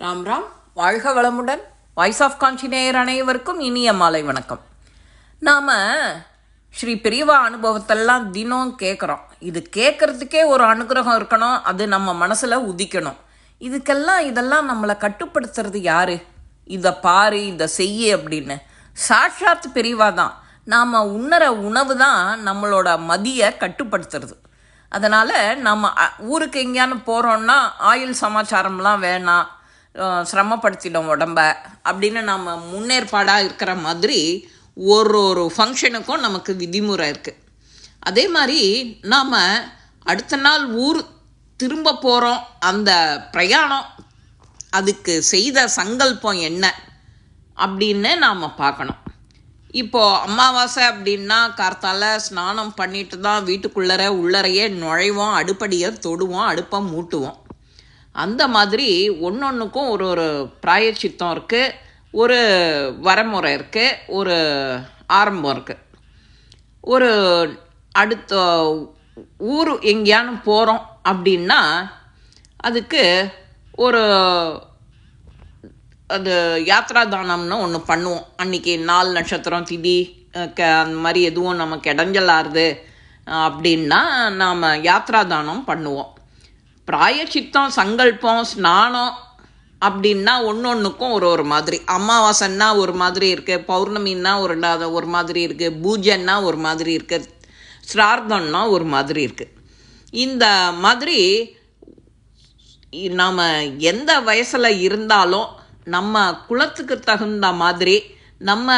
ராம் ராம். வாழ்க வளமுடன். Voice of காஞ்சி நேயர் அனைவருக்கும் இனிய மாலை வணக்கம். நாம் ஸ்ரீ பெரியவா அனுபவத்தெல்லாம் தினம் கேட்குறோம். இது கேட்குறதுக்கே ஒரு அனுகிரகம் இருக்கணும், அது நம்ம மனசில் உதிக்கணும். இதெல்லாம் நம்மளை கட்டுப்படுத்துறது யார்? இதை பாரு, இதை செய்ய அப்படின்னு சாட்சாத் பெரியவா தான். நாம் உண்ணற உணவு தான் நம்மளோட மதியை கட்டுப்படுத்துறது. அதனால் நம்ம ஊருக்கு எங்கேயானு போகிறோன்னா ஆயுள் சமாச்சாரம்லாம் வேணாம், சிரமப்படுத்திடும் உடம்ப அப்படின்னு நம்ம முன்னேற்பாடாக இருக்கிற மாதிரி ஒரு ஃபங்க்ஷனுக்கும் நமக்கு விதிமுறை இருக்குது. அதே மாதிரி நாம் அடுத்த நாள் ஊர் திரும்ப போகிறோம், அந்த பிரயாணம் அதுக்கு செய்த சங்கல்பம் என்ன அப்படின்னு நாம் பார்க்கணும். இப்போது அமாவாசை அப்படின்னா கார்த்தால ஸ்நானம் பண்ணிட்டு தான் உள்ளறையே நுழைவோம், அடுப்படியை தொடுவோம், அடுப்பை மூட்டுவோம். அந்த மாதிரி ஒன்றொன்றுக்கும் ஒரு பிராயச்சித்தம் இருக்குது, ஒரு வரமுறை இருக்குது, ஒரு ஆரம்பம் இருக்குது. ஒரு அடுத்த ஊர் எங்கேயானு போகிறோம் அப்படின்னா அதுக்கு அது யாத்ரா தானம்னு ஒன்று பண்ணுவோம். அன்றைக்கி நாள் நட்சத்திரம் திதி அந்த மாதிரி எதுவும் நமக்கு இடைஞ்சலாருது அப்படின்னா நாம் யாத்ரா தானம் பண்ணுவோம். பிராயச்சித்தம், சங்கல்பம், ஸ்நானம் அப்படின்னா ஒன்றொன்றுக்கும் ஒரு மாதிரி. அமாவாசைன்னா ஒரு மாதிரி இருக்குது, பௌர்ணமின்னா ஒரு மாதிரி இருக்குது, பூஜைன்னா ஒரு மாதிரி இருக்குது, ஸ்ரார்த்தம்னா ஒரு மாதிரி இருக்குது. இந்த மாதிரி நாம் எந்த வயசில் இருந்தாலும் நம்ம குலத்துக்கு தகுந்த மாதிரி நம்ம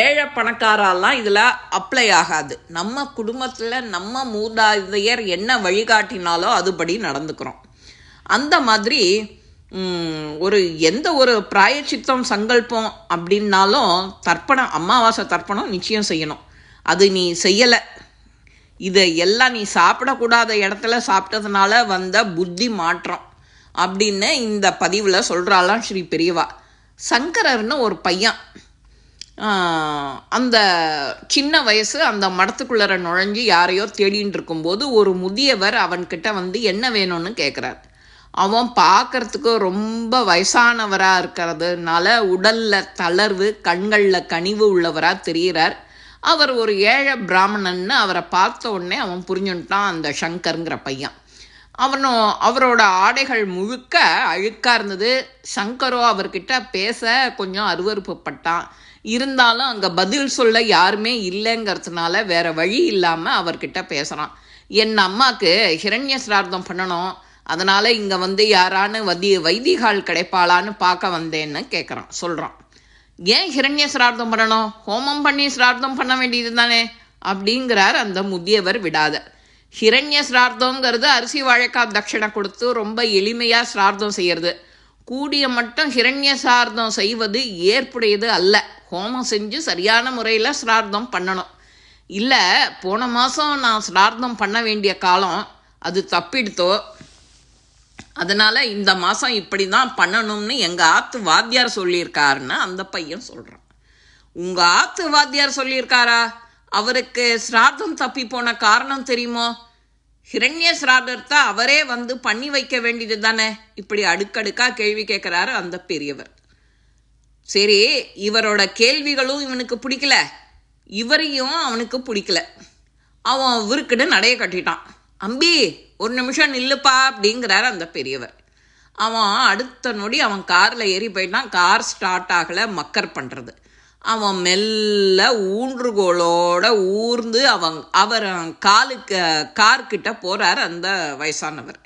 ஏழை பணக்காரெல்லாம் இதில் அப்ளை ஆகாது. நம்ம குடும்பத்தில் நம்ம மூதாதையர் என்ன வழிகாட்டினாலோ அதுபடி நடந்துக்கிறோம். அந்த மாதிரி எந்த ஒரு பிராயச்சித்தம், சங்கல்பம் அப்படின்னாலும் தர்ப்பணம், அமாவாசை தர்ப்பணம் நிச்சயம் செய்யணும். அது நீ செய்யலை, இதை எல்லாம் நீ சாப்பிடக்கூடாத இடத்துல சாப்பிட்டதுனால வந்த புத்தி மாற்றம் அப்படின்னு இந்த பதிவில் சொல்கிறாலாம் ஸ்ரீ பெரியவா. சங்கரர்னு ஒரு பையன், அந்த சின்ன வயசு, அந்த மடத்துக்குள்ளே நுழைஞ்சி யாரையோ தேடின்னு இருக்கும்போது ஒரு முதியவர் அவன்கிட்ட என்ன வேணும்னு கேட்குறார். அவன் பார்க்கறதுக்கு ரொம்ப வயசானவராக இருக்கிறதுனால உடலில் தளர்வு, கண்களில் கனிவு உள்ளவராக தெரிகிறார். அவர் ஒரு ஏழை பிராமணன்னு அவரை பார்த்த உடனே அவன் புரிஞ்சுட்டான், அந்த சங்கருங்கிற பையன். அவரோட ஆடைகள் முழுக்க அழுக்காக இருந்தது. சங்கரோ அவர்கிட்ட பேச கொஞ்சம் அருவருப்புப்பட்டான். இருந்தாலும் அங்கே பதில் சொல்ல யாருமே இல்லைங்கிறதுனால வேற வழி இல்லாமல் அவர்கிட்ட பேசுகிறான். என் அம்மாவுக்கு ஹிரண்ய சிரார்த்தம் பண்ணணும், அதனால் இங்கே யாரானு வைதிகால் கிடைப்பாளான்னு பார்க்க வந்தேன்னு சொல்கிறான். ஏன் ஹிரண்ய சிரார்த்தம் பண்ணணும்? ஹோமம் பண்ணி சிரார்த்தம் பண்ண வேண்டியது தானே அப்படிங்கிறார் அந்த முதியவர் விடாத. ஹிரண்ய சிரார்த்தங்கிறது அரிசி வாழைக்காய் தட்சணை கொடுத்து ரொம்ப எளிமையாக சிரார்த்தம் செய்கிறது. கூடிய மட்டும் ஹிரண்ய சிரார்த்தம் செய்வது ஏற்புடையது அல்ல. ஹோமம் செஞ்சு சரியான முறையில் சிரார்த்தம் பண்ணணும். இல்லை, போன மாதம் நான் சிரார்த்தம் பண்ண வேண்டிய காலம் அது தப்பிடுத்தோ, அதனால் இந்த மாதம் இப்படி தான் பண்ணணும்னு எங்கள் ஆத்து வாத்தியார் சொல்லியிருக்காருன்னு அந்த பையன் சொல்கிறான். உங்கள் ஆத்து வாத்தியார் சொல்லியிருக்காரா? அவருக்கு சிரார்த்தம் தப்பி போன காரணம் தெரியுமோ? ஹிரண்ய சிரார்த்தத்தை அவரே பண்ணி வைக்க வேண்டியது தானே? இப்படி அடுக்கடுக்காக கேள்வி கேட்குறாரு அந்த பெரியவர். சரி, இவரோட கேள்விகளும் இவனுக்கு பிடிக்கல, இவரையும் அவனுக்கு பிடிக்கல. அவன் இவருக்கிட்ட நடைய கட்டிட்டான். அம்பி, ஒரு நிமிஷம் நில்லுப்பா அப்படிங்கிறாரு அந்த பெரியவர். அவன் அடுத்த நொடி அவன் காரில் ஏறி போயிட்டான். கார் ஸ்டார்ட் ஆகலை, மக்கர் பண்ணுறது. அவன் மெல்ல ஊன்றுகோளோட ஊர்ந்து அவர் கார்கிட்ட போகிறார் அந்த வயசானவர்.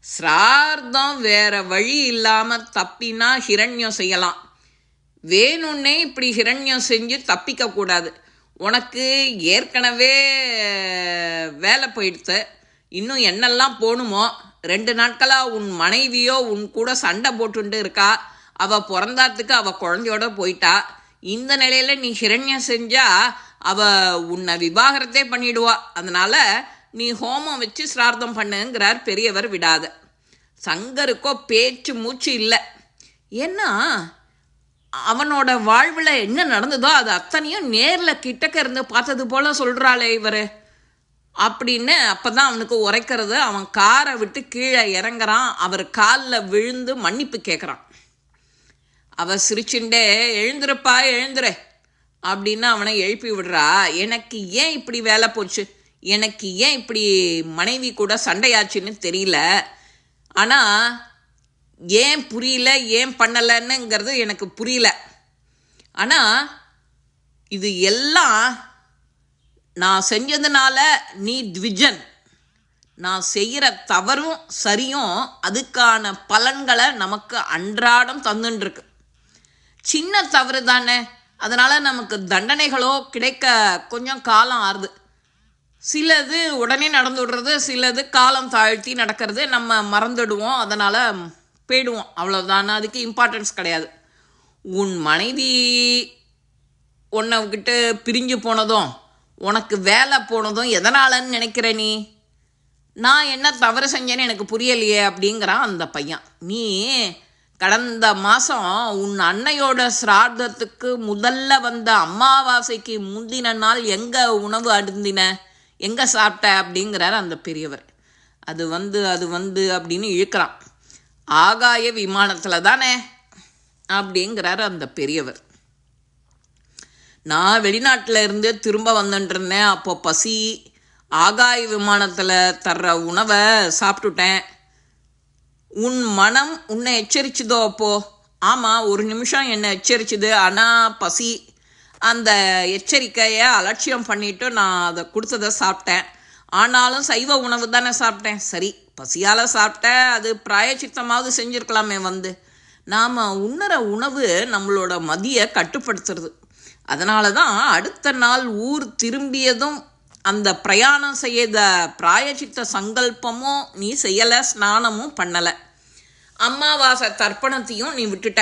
சிரார்த்தம் வேற வழி இல்லாமல் தப்பினா ஹிரண்யம் செய்யலாம், வேணும்னே இப்படி ஹிரண்யம் செஞ்சு தப்பிக்கக்கூடாது. உனக்கு ஏற்கனவே வேலை போயிடுத்து, இன்னும் என்னெல்லாம் போகணுமோ. 2 நாட்களாக உன் மனைவியோ உன் கூட சண்டை போட்டுட்டு இருக்கா. அவள் பிறந்தாத்துக்கு அவள் குழந்தையோட போயிட்டா. இந்த நிலையில் நீ ஹிரண்யம் செஞ்சால் அவள் உன்னை விவாகரத்தே பண்ணிடுவா. அதனால் நீ ஹோமம் வச்சு சிரார்த்தம் பண்ணுங்கிறார் பெரியவர் விடாத. சங்கருக்கோ பேச்சு மூச்சு இல்லை. ஏன்னா அவனோட வாழ்வில் என்ன நடந்ததோ அது அத்தனையும் நேரில் கிட்டக்க இருந்து பார்த்தது போல் சொல்கிறாளே இவர். அப்படின்னு அப்போ தான் அவனுக்கு உரைக்கிறது. அவன் காரை விட்டு கீழே இறங்குறான். அவர் காலில் விழுந்து மன்னிப்பு கேட்குறான். அவள் சிரிச்சுண்டே எழுந்துருப்பா எழுந்துரு அப்படின்னு அவனை எழுப்பி விடுறா. எனக்கு ஏன் இப்படி வேலை போச்சு, எனக்கு ஏன் இப்படி மனைவி கூட சண்டையாச்சுன்னு தெரியல, ஆனால் ஏன் புரியல, ஏன் பண்ணலைன்னுங்கிறது எனக்கு புரியல. ஆனால் இது எல்லாம் நான் செஞ்சதுனால நீ த்விஜன். நான் செய்கிற தவறும் சரியும் அதுக்கான பலன்களை நமக்கு அன்றாடம் தந்துட்டுருக்கு. சின்ன தவறு தானே, அதனால் நமக்கு தண்டனைகளோ கிடைக்க கொஞ்சம் காலம் ஆறுது. சிலது உடனே நடந்து விடுறது, சிலது காலம் தாழ்த்தி நடக்கிறது. நம்ம மறந்துடுவோம், அதனால் போயிடுவோம், அவ்வளோதானே. அதுக்கு இம்பார்ட்டன்ஸ் கிடையாது. உன் மனைவி உன்னை விட்டு பிரிஞ்சு போனதும் உனக்கு வேலை போனதும் எதனாலன்னு நினைக்கிற நீ? நான் என்ன தவறு செஞ்சேன்னு எனக்கு புரியலையே அப்படிங்கிறான் அந்த பையன். நீ கடந்த மாதம் உன் அன்னையோட சிரார்த்தத்துக்கு முதல்ல வந்த அமாவாசைக்கு முந்தின நாள் எங்கே உணவு அருந்தின, எங்கே சாப்பிட்ட அப்படிங்கிறார் அந்த பெரியவர். அது வந்து அப்படின்னு இழுக்கிறான். ஆகாய விமானத்தில் தானே அப்படிங்கிறார் அந்த பெரியவர். நான் வெளிநாட்டில் இருந்து திரும்ப வந்துட்டுருந்தேன். அப்போ பசி, ஆகாய விமானத்தில் தர்ற உணவை சாப்பிட்டுட்டேன். உன் மனம் உன்னை எச்சரிச்சுதோ அப்போது? ஆமாம், ஒரு நிமிஷம் என்னை எச்சரிச்சுது. ஆனால் பசி, அந்த எச்சரிக்கையை அலட்சியம் பண்ணிவிட்டு நான் அதை கொடுத்ததை சாப்பிட்டேன். ஆனாலும் சைவ உணவு தானே சாப்பிட்டேன். சரி, பசியால் சாப்பிட்டேன், அது பிராயச்சித்தமாவது செஞ்சுருக்கலாமே. நாம் உண்ணுற உணவு நம்மளோட மதியை கட்டுப்படுத்துறது. அதனால தான் அடுத்த நாள் ஊர் திரும்பியதும் அந்த பிரயாணம் செய்த பிராயச்சித்த சங்கல்பமும் நீ செய்யலை, ஸ்நானமும் பண்ணலை, அமாவாசை தர்ப்பணத்தையும் நீ விட்டுட்ட.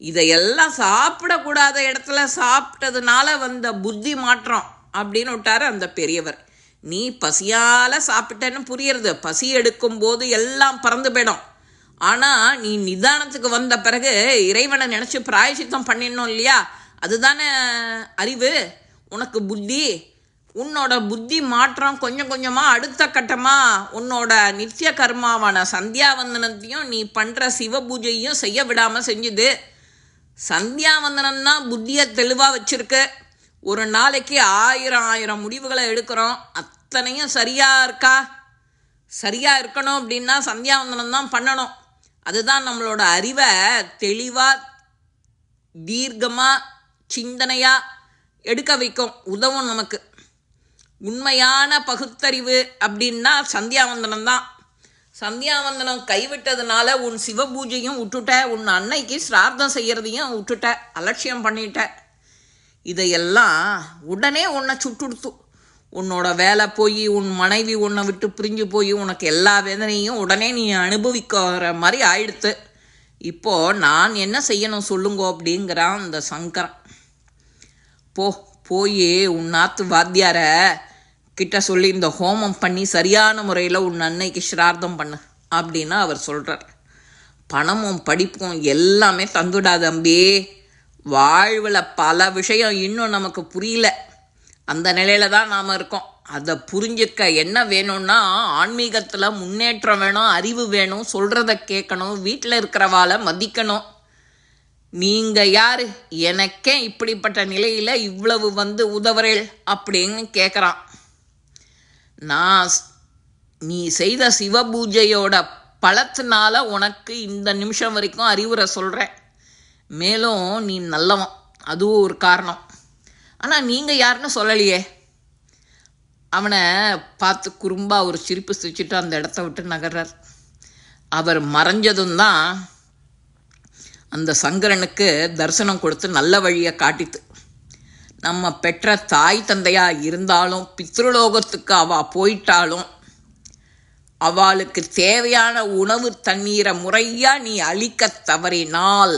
இதையெல்லாம் சாப்பிடக்கூடாத இடத்துல சாப்பிட்டதுனால வந்த புத்தி மாற்றம் அப்படின்னு விட்டார் அந்த பெரியவர். நீ பசியால் சாப்பிட்டேன்னு புரியுறது. பசி எடுக்கும்போது எல்லாம் பறந்து போயிடும். ஆனால் நீ நிதானத்துக்கு வந்த பிறகு இறைவனை நினச்சி பிராயச்சித்தம் பண்ணிடணும் இல்லையா? அதுதானே அறிவு, உனக்கு புத்தி. உன்னோட புத்தி மாற்றம் கொஞ்சம் கொஞ்சமாக அடுத்த கட்டமாக உன்னோட நித்திய கர்மாவான சந்தியாவந்தனத்தையும் நீ பண்ணுற சிவ பூஜையும் செய்ய விடாமல் செஞ்சுது. சந்தியாவந்தனம்னா புத்தியை தெளிவாக வச்சுருக்கு. ஒரு நாளைக்கு 1000 முடிவுகளை எடுக்கிறோம். அத்தனையும் சரியாக இருக்கா? சரியாக இருக்கணும் அப்படின்னா சந்தியாவந்தனம் தான் பண்ணணும். அதுதான் நம்மளோட அறிவை தெளிவாக தீர்க்கமாக சிந்தனையாக எடுக்க வைக்கும், உதவும் நமக்கு. உண்மையான பகுத்தறிவு அப்படின்னா சந்தியாவந்தனம் தான். சந்தியாவந்தனம் கைவிட்டதுனால உன் சிவ பூஜையும் விட்டுட்ட, உன் அன்னைக்கு சிரார்த்தம் செய்கிறதையும் விட்டுட்ட, அலட்சியம் பண்ணிட்ட. இதையெல்லாம் உடனே உன்னை சுட்டுடுத்து. உன்னோட வேலை போய், உன் மனைவி உன்னை விட்டு பிரிஞ்சு போய், உனக்கு எல்லா வேதனையும் உடனே நீ அனுபவிக்கிற மாதிரி ஆயிடுத்து. இப்போது நான் என்ன செய்யணும் சொல்லுங்கோ அப்படிங்கிறான் அந்த சங்கரன். போய் உன் நாத்து வாத்தியார கிட்ட சொல்லி இந்த ஹோமம் பண்ணி சரியான முறையில் உன் அன்னைக்கு ஸ்ரார்த்தம் பண்ணு அப்படின்னு அவர் சொல்கிறார். பணமும் படிப்பும் எல்லாமே தந்துடாது அம்பி. வாழ்வில் பல விஷயம் இன்னும் நமக்கு புரியல. அந்த நிலையில தான் நாம் இருக்கோம். அதை புரிஞ்சுக்க என்ன வேணும்னா ஆன்மீகத்தில் முன்னேற்றம் வேணும், அறிவு வேணும், சொல்கிறத கேட்கணும், வீட்டில் இருக்கிறவாளை மதிக்கணும். நீங்கள் யார், எனக்கே இப்படிப்பட்ட நிலையில் இவ்வளவு உதவுறேள் அப்படின்னு கேட்குறான். நீ செய்த சிவ பூஜையோட பலத்தினால உனக்கு இந்த நிமிஷம் வரைக்கும் அறிவுரை சொல்கிறேன். மேலும் நீ நல்லவன், அதுவும் ஒரு காரணம். ஆனால் நீங்கள் யாருன்னு சொல்லலையே. அவனை பார்த்து குறும்பா ஒரு சிரிப்பு சிரிச்சுட்டு அந்த இடத்த விட்டு நகர்றார். அவர் மறைஞ்சதும் தான் அந்த சங்கரனுக்கு தரிசனம் கொடுத்து நல்ல வழியை காட்டித்து. நம்ம பெற்ற தாய் தந்தையாக இருந்தாலும், பித்ருலோகத்துக்கு அவள் போயிட்டாலும், அவளுக்கு தேவையான உணவு தண்ணீரை முறையாக நீ அளிக்க தவறினால்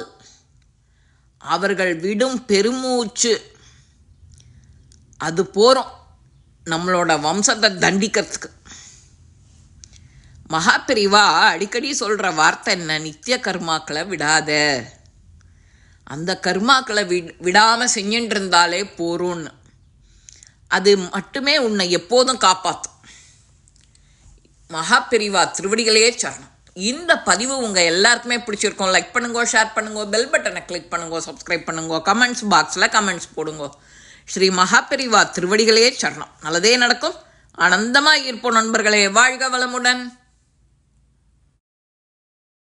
அவர்கள் விடும் பெருமூச்சு அது போகிறோம் நம்மளோட வம்சத்தை தண்டிக்கிறதுக்கு. மகாபிரிவா அடிக்கடி சொல்கிற வார்த்தை என்ன? நித்திய கர்மாக்களை விடாத. அந்த கர்மாக்களை விடாமல் செஞ்சுட்டு இருந்தாலே போகிறோன்னு. அது மட்டுமே உன்னை எப்போதும் காப்பாற்றும். மகாபெரிவா திருவடிகளே சரணம். இந்த பதிவு உங்கள் எல்லாருக்குமே பிடிச்சிருக்கோம். லைக் பண்ணுங்க, ஷேர் பண்ணுங்க, பெல் பட்டனை கிளிக் பண்ணுங்க, சப்ஸ்கிரைப் பண்ணுங்க, கமெண்ட்ஸ் பாக்ஸில் கமெண்ட்ஸ் போடுங்க. ஸ்ரீ மகாபெரிவா திருவடிகளே சரணம். நல்லதே நடக்கும். ஆனந்தமாக இருப்போம் நண்பர்களே. வாழ்க வளமுடன்.